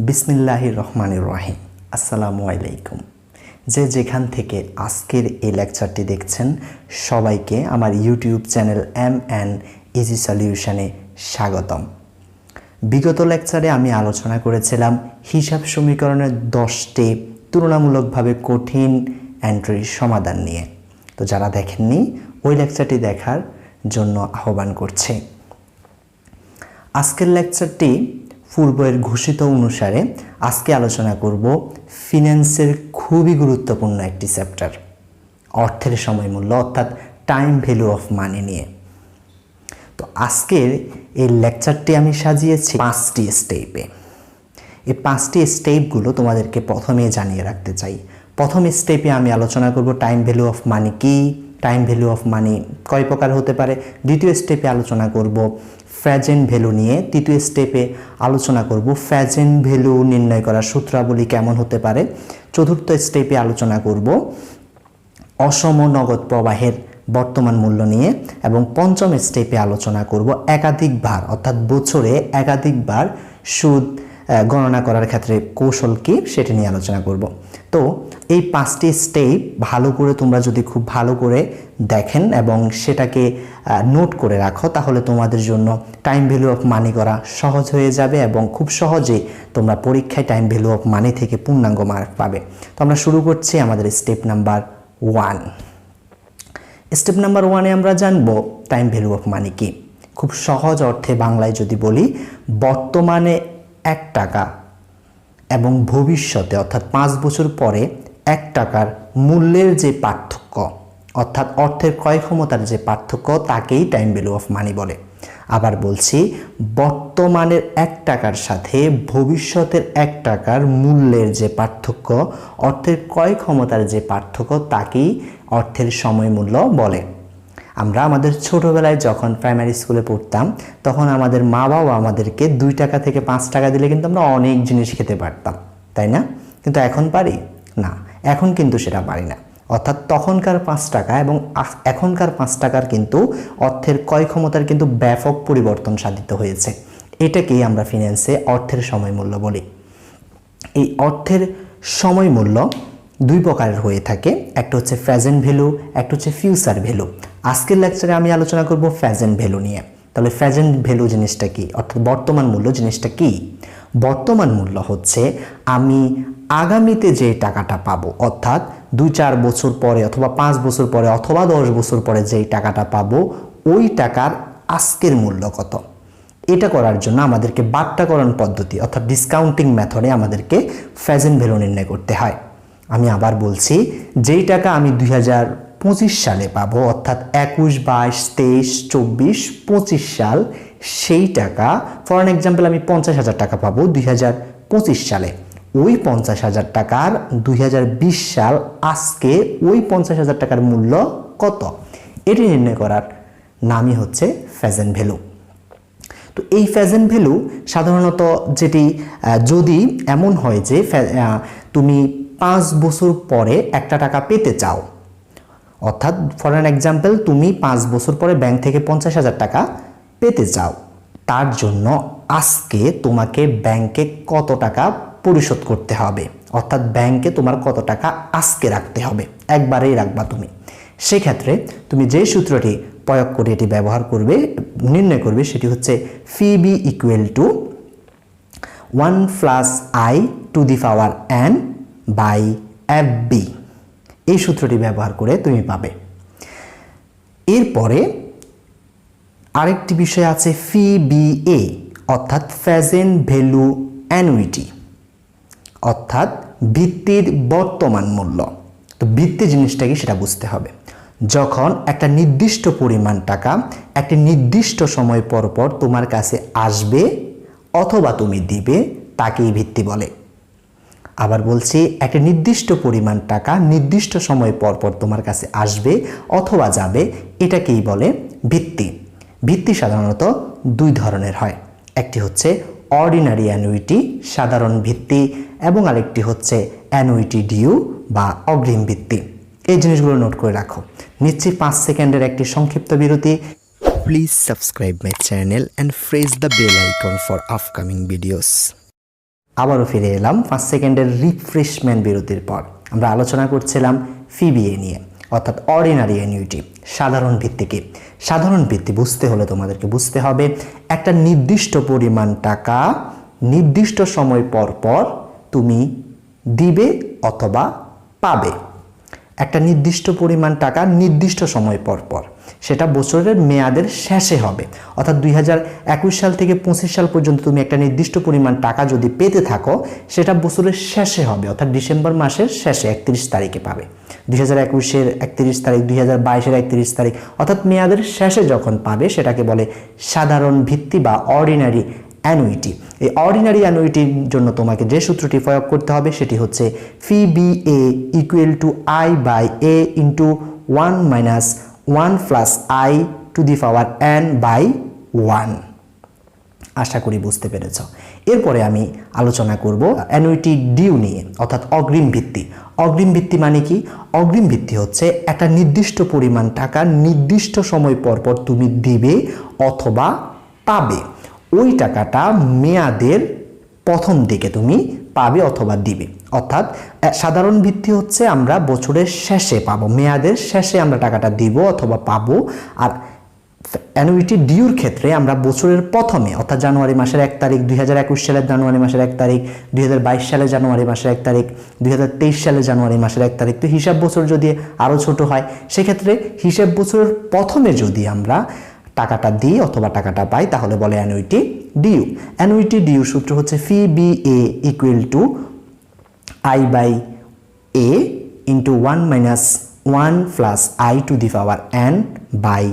বিসমিল্লাহির রহমানির রহিম। আসসালামু আলাইকুম। যে যেখান থেকে আজকের এই লেকচারটি দেখছেন সবাইকে আমার ইউটিউব চ্যানেল M&Easy সলিউশনে স্বাগতম। বিগত লেকচারে আমি আলোচনা করেছিলাম হিসাব সমীকরণের 10টি তুলনামূলকভাবে কঠিন এন্ট্রির সমাধান নিয়ে। তো যারা দেখেননি ওই লেকচারটি দেখার জন্য আহ্বান করছি। আজকের লেকচারটি পূর্বের ঘোষিত অনুসারে আজকে আলোচনা করব ফিন্যান্সের খুবই গুরুত্বপূর্ণ একটি চ্যাপ্টার, অর্থের সময়মূল্য অর্থাৎ টাইম ভ্যালু অফ মানি নিয়ে। তো আজকের এই লেকচারটি আমি সাজিয়েছি 5টি স্টেপে। এই 5টি স্টেপগুলো তোমাদেরকে প্রথমে জানিয়ে রাখতে চাই। প্রথম স্টেপে আমি আলোচনা করব টাইম ভ্যালু অফ মানি কি, টাইম ভ্যালু অফ মানি কয় প্রকার হতে পারে। দ্বিতীয় স্টেপে আলোচনা করব প্রেজেন্ট ভ্যালু নিয়ে। তৃতীয় স্টেপে আলোচনা করব প্রেজেন্ট ভ্যালু নির্ণয় করার সূত্রাবলী কেমন হতে পারে। চতুর্থ স্টেপে আলোচনা করব অসম নগদ প্রবাহের বর্তমান মূল্য নিয়ে এবং পঞ্চম স্টেপে আলোচনা করব একাধিকবার অর্থাৎ বছরে একাধিকবার সুদ গণনা করার ক্ষেত্রে কৌশল কি সেটা নিয়ে আলোচনা করব। তো এই 5টি স্টেপ ভালো করে তোমরা যদি খুব ভালো করে দেখেন এবং সেটাকে নোট করে রাখো তাহলে তোমাদের জন্য টাইম ভ্যালু অফ মানি করা সহজ হয়ে যাবে এবং খুব সহজেই তোমরা পরীক্ষায় টাইম ভ্যালু অফ মানি থেকে পূর্ণাঙ্গ মার্ক পাবে। তো আমরা শুরু করছি আমাদের স্টেপ নাম্বার 1। স্টেপ নাম্বার 1-এ আমরা জানবো টাইম ভ্যালু অফ মানি কি। খুব সহজ অর্থে বাংলায় যদি বলি, বর্তমানে 1 টাকা এবং ভবিষ্যতে অর্থাৎ 5 বছর পরে 1 টাকার মূল্যের যে পার্থক্য অর্থাৎ অর্থের ক্রয় ক্ষমতার যে পার্থক্য তাকেই টাইম ভ্যালু অফ মানি বলে। আবার বলছি, বর্তমানের 1 টাকার সাথে ভবিষ্যতের 1 টাকার মূল্যের যে পার্থক্য অর্থের ক্রয় ক্ষমতার যে পার্থক্য তাকেই অর্থের সময় মূল্য বলে। আমরা আমাদের ছোটোবেলায় যখন প্রাইমারি স্কুলে পড়তাম তখন আমাদের মা বাবা আমাদেরকে 2 টাকা থেকে 5 টাকা দিলে কিন্তু আমরা অনেক জিনিস খেতে পারতাম, তাই না? কিন্তু এখন পারি না, এখন কিন্তু সেটা পারি না। অর্থাৎ তখনকার 5 টাকা এবং এখনকার 5 টাকার কিন্তু অর্থের ক্রয় ক্ষমতার কিন্তু ব্যাপক পরিবর্তন সাধিত হয়েছে। এটাকেই আমরা ফিন্যান্সে অর্থের সময় মূল্য বলি। এই অর্থের সময় মূল্য 2 প্রকারের হয়ে থাকে, একটা হচ্ছে প্রেজেন্ট ভ্যালু, একটা হচ্ছে ফিউচার ভ্যালু। আজকের লেকচারে আমি আলোচনা করব প্রেজেন্ট ভ্যালু নিয়ে। তাহলে প্রেজেন্ট ভ্যালু জিনিসটা কি, অর্থাৎ বর্তমান মূল্য জিনিসটা কি? বর্তমান মূল্য হচ্ছে আমি আগামীতে যে টাকাটা পাবো, অর্থাৎ 2-4 বছর পরে অথবা 5 বছর পরে অথবা 10 বছর পরে যেই টাকাটা পাবো ওই টাকার আজকের মূল্য কত। এটা করার জন্য আমাদেরকে বাট্টাকরণ পদ্ধতি অর্থাৎ ডিসকাউন্টিং মেথডে আমাদেরকে প্রেজেন্ট ভ্যালু নির্ণয় করতে হয়। আমি আবার বলছি, যেই টাকা আমি 2025 সালে পাবো অর্থাৎ 21, 22, 23, 24, 25 সাল, সেই টাকা ফর অ্যান এক্সাম্পল আমি 50,000 টাকা পাবো 2025 সালে। ওই 50,000 টাকার 2020 সাল আজকে ওই 50,000 টাকার মূল্য কত, এটি নির্ণয় করার নামই হচ্ছে প্রেজেন্ট ভ্যালু। তো এই প্রেজেন্ট ভ্যালু সাধারণত যেটি যদি এমন হয় যে তুমি 5 বছর পরে একটা টাকা পেতে চাও, অর্থাৎ ফর অ্যান এক্সাম্পল তুমি 5 বছর পরে ব্যাংক থেকে 50,000 টাকা পেতে চাও, তার জন্য আজকে তোমাকে ব্যাংকে কত টাকা পরিশোধ করতে হবে, অর্থাৎ ব্যাংকে তোমার কত টাকা আজকে রাখতে হবে, একবারেই রাখবা তুমি। সেক্ষেত্রে তুমি যে সূত্রটি প্রয়োগ করে এটি ব্যবহার করবে, নির্ণয় করবে, সেটি হচ্ছে FB = 1 + I to the power n by FB। এই সূত্রটি ব্যবহার করে তুমি পাবে। এরপরে আরেকটি বিষয় আছে PVA অর্থাৎ প্রেজেন্ট ভ্যালু অ্যানুইটি অর্থাৎ ভিত্তির বর্তমান মূল্য। তো ভিত্তি জিনিসটা কি সেটা বুঝতে হবে। যখন একটা নির্দিষ্ট পরিমাণ টাকা একটি নির্দিষ্ট সময় পর পর তোমার কাছে আসবে অথবা তুমি দিবে তাকেই ভিত্তি বলে। আবার বলছি, একটা নির্দিষ্ট পরিমাণ টাকা নির্দিষ্ট সময় পর পর তোমার কাছে আসবে অথবা যাবে, এটাকেই বলে ভিত্তি। ভিত্তি সাধারণত 2 ধরনের হয়, একটি হচ্ছে অর্ডিনারি অ্যানুইটি সাধারণ ভিত্তি এবং আরেকটি হচ্ছে অ্যানুইটি ডিউ বা অগ্রিম ভিত্তি। এই জিনিসগুলো নোট করে রাখো। নিচ্ছি 5 সেকেন্ডের একটি সংক্ষিপ্ত বিরতি। Please subscribe my channel and press the bell icon for upcoming videos. আবারও ফিরে এলাম 5 সেকেন্ডের রিফ্রেশমেন্ট বিরতির পর। আমরা আলোচনা করছিলাম ফিবিএ নিয়ে, অর্থাৎ অর্ডিনারি অ্যানুইটি, সাধারণ ভিত্তিকে। সাধারণ ভিত্তি বুঝতে হলে তোমাদেরকে বুঝতে হবে একটা নির্দিষ্ট পরিমাণ টাকা নির্দিষ্ট সময় পর পর তুমি দিবে অথবা পাবে। একটা নির্দিষ্ট পরিমাণ টাকা নির্দিষ্ট সময় পর পর, সেটা বছরের মেয়াদের শেষে হবে। অর্থাৎ 2021 সাল থেকে 25 সাল পর্যন্ত তুমি একটা নির্দিষ্ট পরিমাণ টাকা যদি পেতে থাকো, সেটা বছরের শেষে হবে, অর্থাৎ ডিসেম্বর মাসের শেষে 31 তারিখে পাবে। 2021-এর 31 তারিখ, 2022-এর 31 তারিখ, অর্থাৎ মেয়াদের শেষে যখন পাবে সেটাকে বলে সাধারণ ভিত্তি বা অর্ডিনারি অ্যানুইটি। এই অর্ডিনারি অ্যানুইটির জন্য তোমাকে যে সূত্রটি প্রয়োগ করতে হবে সেটি হচ্ছে P V A equal to I by A into 1 minus 1 plus I to the power N by 1। আশা করি বুঝতে পেরেছ। এরপরে আমি আলোচনা করব অ্যানুইটি ডিউ নিয়ে, অর্থাৎ অগ্রিম ভিত্তি। অগ্রিম ভিত্তি মানে কি? অগ্রিম ভিত্তি হচ্ছে একটা নির্দিষ্ট পরিমাণ টাকা নির্দিষ্ট সময় পর পর তুমি দিবে অথবা পাবে। ওই টাকাটা মেয়াদের প্রথম দিকে তুমি পাবে অথবা দিবে। অর্থাৎ সাধারণ ভিত্তি হচ্ছে আমরা বছরের শেষে পাবো, মেয়াদের শেষে আমরা টাকাটা দিব অথবা পাবো। আর অ্যানুইটি ডিউর ক্ষেত্রে আমরা বছরের প্রথমে, অর্থাৎ জানুয়ারি মাসের 1 তারিখ, 2021 সালের জানুয়ারি মাসের 1 তারিখ, 2022 সালের জানুয়ারি মাসের 1 তারিখ, 2023 সালের জানুয়ারি মাসের 1 তারিখ, তো হিসাব বছর যদি আরও ছোট হয় সেক্ষেত্রে হিসাব বছরের প্রথমে যদি আমরা টাকাটা দিই অথবা টাকাটা পাই তাহলে বলে অ্যানুইটি ডিউ। অ্যানুইটি ডিউ সূত্র হচ্ছে P V A equal to I by A into 1 minus 1 plus I to the power N by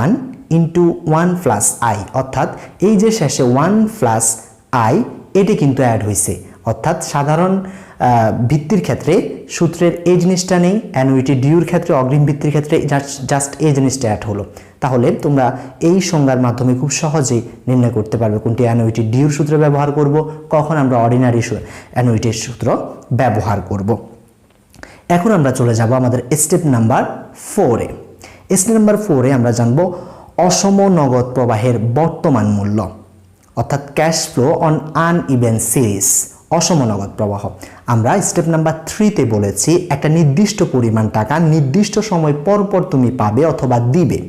1 into 1 plus I. অর্থাৎ এই যে শেষে 1 প্লাস আই এটি কিন্তু অ্যাড হয়েছে, অর্থাৎ সাধারণ ভিত্তির ক্ষেত্রে সূত্রের এই জিনিসটা নেই, অ্যানুইটি ডিউর ক্ষেত্রে অগ্রিম ভিত্তির ক্ষেত্রে জাস্ট এই জিনিসটা অ্যাড হলো। তাহলে তোমরা এই সংজ্ঞার মাধ্যমে খুব সহজেই নির্ণয় করতে পারবে কোনটি অ্যানুইটি ডিউর সূত্র ব্যবহার করব, কখন আমরা অর্ডিনারি অ্যানুইটির সূত্র ব্যবহার করব। এখন আমরা চলে যাব আমাদের স্টেপ নাম্বার 4-এ। স্টেপ নাম্বার 4-এ আমরা জানব অসম নগদ প্রবাহের বর্তমান মূল্য, অর্থাৎ cash flow on uneven series. অসম নগদ প্রবাহ আমরা স্টেপ নাম্বার 3-তে বলেছি একটা নির্দিষ্ট পরিমাণ টাকা নির্দিষ্ট সময় পর পর তুমি পাবে অথবা দিবে।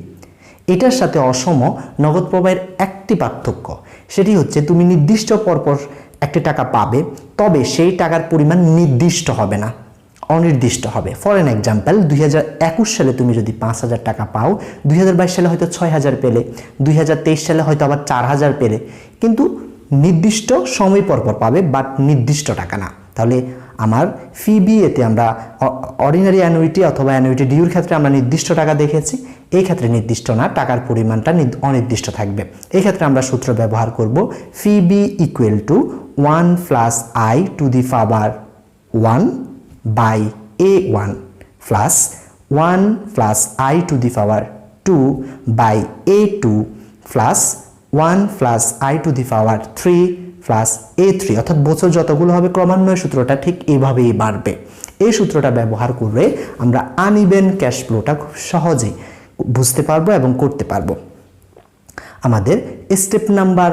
এটার সাথে অসম নগদ প্রবাহের একটি পার্থক্য, সেটি হচ্ছে তুমি নির্দিষ্ট পরপর একটি টাকা পাবে, তবে সেই টাকার পরিমাণ নির্দিষ্ট হবে না, অনির্দিষ্ট হবে। ফর এন এক্সাম্পল, 2021 সালে তুমি যদি 5,000 টাকা পাও, 2022 সালে হয়তো 6,000 পেলে, 2023 সালে হয়তো আবার 4,000 পেলে, কিন্তু নির্দিষ্ট সময় পরপর পাবে, বাট নির্দিষ্ট টাকা না। তাহলে আমার ফি বি এতে আমরা অর্ডিনারি অ্যানুইটি অথবা অ্যানুইটি ডিউর ক্ষেত্রে আমরা নির্দিষ্ট টাকা দেখেছি, এই ক্ষেত্রে নির্দিষ্ট না, টাকার পরিমাণটা অনির্দিষ্ট থাকবে। এই ক্ষেত্রে আমরা সূত্র ব্যবহার করব P V equal to 1 plus I to the power 1 by A 1 plus 1 plus I to the power 2 by A 2 plus 1 plus I to the power 3 plus A 3। অর্থাৎ বছর যতগুলো হবে ক্রমান্বয়ে সূত্রটা ঠিক এইভাবেই বাড়বে। এই সূত্রটা ব্যবহার করে আমরা আনইভেন ক্যাশ ফ্লোটা খুব সহজেই বুঝতে পারবো এবং করতে পারবো। আমাদের স্টেপ নাম্বার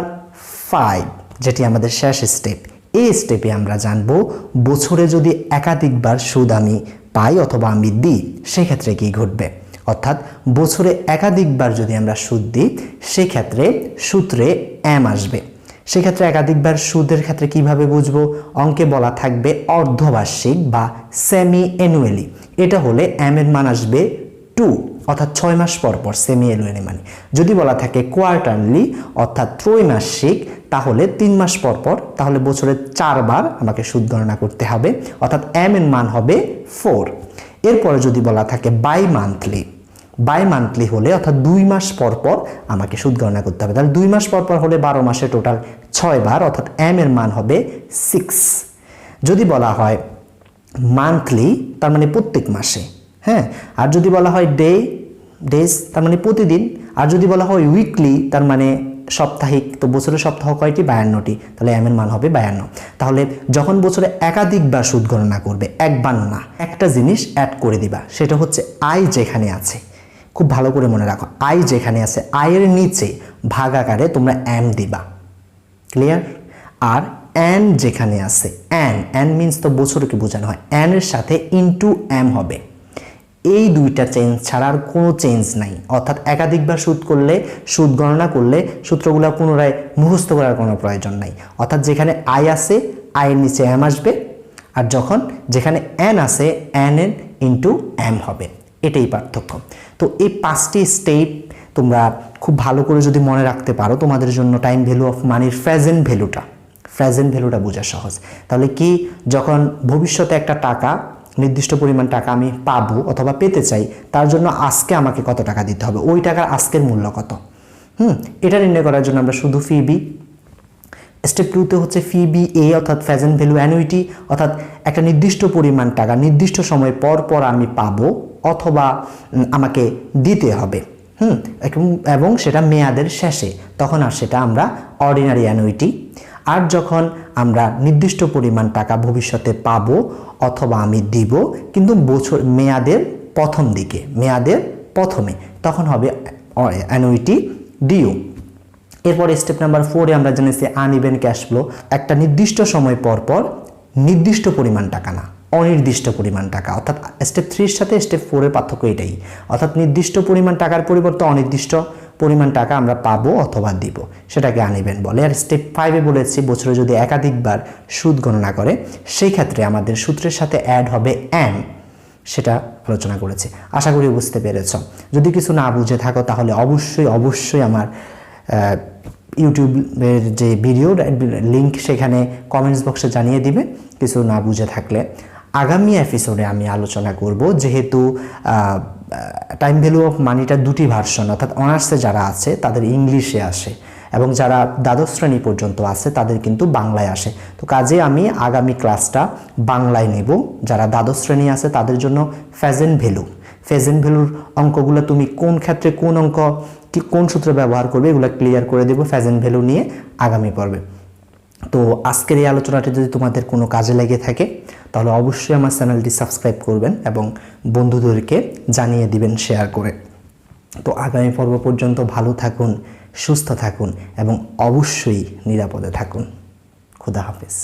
5, যেটি আমাদের শেষ স্টেপ, এই স্টেপে আমরা জানবো বছরে যদি একাধিকবার সুদ আমি পাই অথবা আমি দিই সেক্ষেত্রে কি ঘটবে। অর্থাৎ বছরে একাধিকবার যদি আমরা সুদ দিই সেক্ষেত্রে সূত্রে এম আসবে। সেক্ষেত্রে একাধিকবার সুদের ক্ষেত্রে কিভাবে বুঝবো? অঙ্কে বলা থাকবে অর্ধবার্ষিক বা সেমি অ্যানুয়ালি, এটা হলে এম এর মান আসবে 2, অর্থাৎ 6 মাস পর পর সেমি অ্যানুয়ালি মানে। যদি বলা থাকে কোয়ার্টারলি অর্থাৎ ত্রৈমাসিক, তাহলে 3 মাস পর পর, তাহলে বছরে 4 বার আমাকে সুদ গণনা করতে হবে, অর্থাৎ এম এর মান হবে 4। এরপরে যদি বলা থাকে বাই মান্থলি হলে অর্থাৎ 2 মাস পর পর আমাকে সুদ গণনা করতে হবে। তাহলে 2 মাস পর পর হলে 12 মাসে টোটাল 6 বার, অর্থাৎ এম এর মান হবে 6। যদি বলা হয় মান্থলি তার মানে প্রত্যেক মাসে, হ্যাঁ, আর যদি বলা হয় ডেজ তার মানে প্রতিদিন, আর যদি বলা হয় উইকলি তার মানে সাপ্তাহিক, তো বছরের সপ্তাহ কয়টি? 52টি, তাহলে এম এর মান হবে 52। তাহলে যখন বছরে একাধিকবার সুদ গণনা করবে, একবার না, একটা জিনিস অ্যাড করে দিবা, সেটা হচ্ছে আয় যেখানে আছে, খুব ভালো করে মনে রাখো, আই যেখানে আছে আয়ের নিচে ভাগাকারে তোমরা এম দিবা, ক্লিয়ার। আর এন যেখানে আছে, এন মিন্স তো বছরকে বোঝানো হয়, এন এর সাথে ইনটু এম হবে। এই দুইটা চেঞ্জ ছাড়া আর কোনো চেঞ্জ নাই। অর্থাৎ একাধিকবার সুদ করলে, সুদ গণনা করলে সূত্রগুলো পুনরায় মুখস্থ করার কোনো প্রয়োজন নাই। অর্থাৎ যেখানে আই আছে আয়ের নিচে এম আসবে, আর যখন যেখানে এন আছে এন এন ইন্টু এম হবে, এটাই পার্থক্য। তো এই 5টি স্টেপ তোমরা খুব ভালো করে যদি মনে রাখতে পারো, তোমাদের জন্য টাইম ভ্যালু অফ মানির প্রেজেন্ট ভ্যালুটা বোঝা সহজ। তাহলে কি, যখন ভবিষ্যতে একটা টাকা, নির্দিষ্ট পরিমাণ টাকা আমি পাবো অথবা পেতে চাই, তার জন্য আজকে আমাকে কত টাকা দিতে হবে, ওই টাকার আজকের মূল্য কত, এটা নির্ণয় করার জন্য আমরা শুধু ফি বি। স্টেপ 2তে হচ্ছে ফি বি এ অর্থাৎ প্রেজেন্ট ভ্যালু অ্যানুইটি, অর্থাৎ একটা নির্দিষ্ট পরিমাণ টাকা নির্দিষ্ট সময় পর পর আমি পাবো অথবা আমাকে দিতে হবে, এবং সেটা মেয়াদের শেষে, তখন আর সেটা আমরা অর্ডিনারি অ্যানুইটি। আর যখন আমরা নির্দিষ্ট পরিমাণ টাকা ভবিষ্যতে পাবো অথবা আমি দিব কিন্তু মেয়াদের প্রথম দিকে, মেয়াদের প্রথমে, তখন হবে অ্যানুইটি ডিউ। এরপর স্টেপ নাম্বার 4-এ আমরা জেনেছি আনইভেন ক্যাশ ফ্লো, একটা নির্দিষ্ট সময় পর পর নির্দিষ্ট পরিমাণ টাকা না, অনির্দিষ্ট পরিমাণ টাকা। অর্থাৎ স্টেপ 3-এর সাথে স্টেপ 4-এর পার্থক্য এটাই, অর্থাৎ নির্দিষ্ট পরিমাণ টাকার পরিবর্তে অনির্দিষ্ট পরিমাণ টাকা আমরা পাবো অথবা দিব, সেটাকে আনইভেন বলে। আর স্টেপ 5-এ বলেছি বছরে যদি একাধিকবার সুদ গণনা করে সেই ক্ষেত্রে আমাদের সূত্রের সাথে অ্যাড হবে এম, সেটা আলোচনা করেছি। আশা করি বুঝতে পেরেছ। যদি কিছু না বুঝে থাকো তাহলে অবশ্যই আমার ইউটিউবের যে ভিডিও লিঙ্ক সেখানে কমেন্টস বক্সে জানিয়ে দিবে কিছু না বুঝে থাকলে। আগামী এপিসোডে আমি আলোচনা করব, যেহেতু টাইম ভ্যালু অফ মানিটা 2টি ভার্সন, অর্থাৎ অনার্সে যারা আছে তাদের ইংলিশে আসে এবং যারা দ্বাদশ শ্রেণী পর্যন্ত আছে তাদের কিন্তু বাংলায় আসে। তো কাজে আমি আগামী ক্লাসটা বাংলায় নেব। যারা দ্বাদশ শ্রেণী আছে তাদের জন্য প্রেজেন্ট ভ্যালুর অঙ্কগুলো তুমি কোন ক্ষেত্রে কোন অঙ্ক কোন সূত্র ব্যবহার করবে এগুলো ক্লিয়ার করে দেব প্রেজেন্ট ভ্যালু নিয়ে আগামী পর্বে। তো আজকের এই আলোচনাটি যদি তোমাদের কোনো কাজে লেগে থাকে তাহলে অবশ্যই আমার চ্যানেলটি সাবস্ক্রাইব করবেন এবং বন্ধুদেরকে জানিয়ে দিবেন শেয়ার করে। তো আগামী পর্ব পর্যন্ত ভালো থাকুন, সুস্থ থাকুন এবং অবশ্যই নিরাপদে থাকুন। খুদা হাফেজ।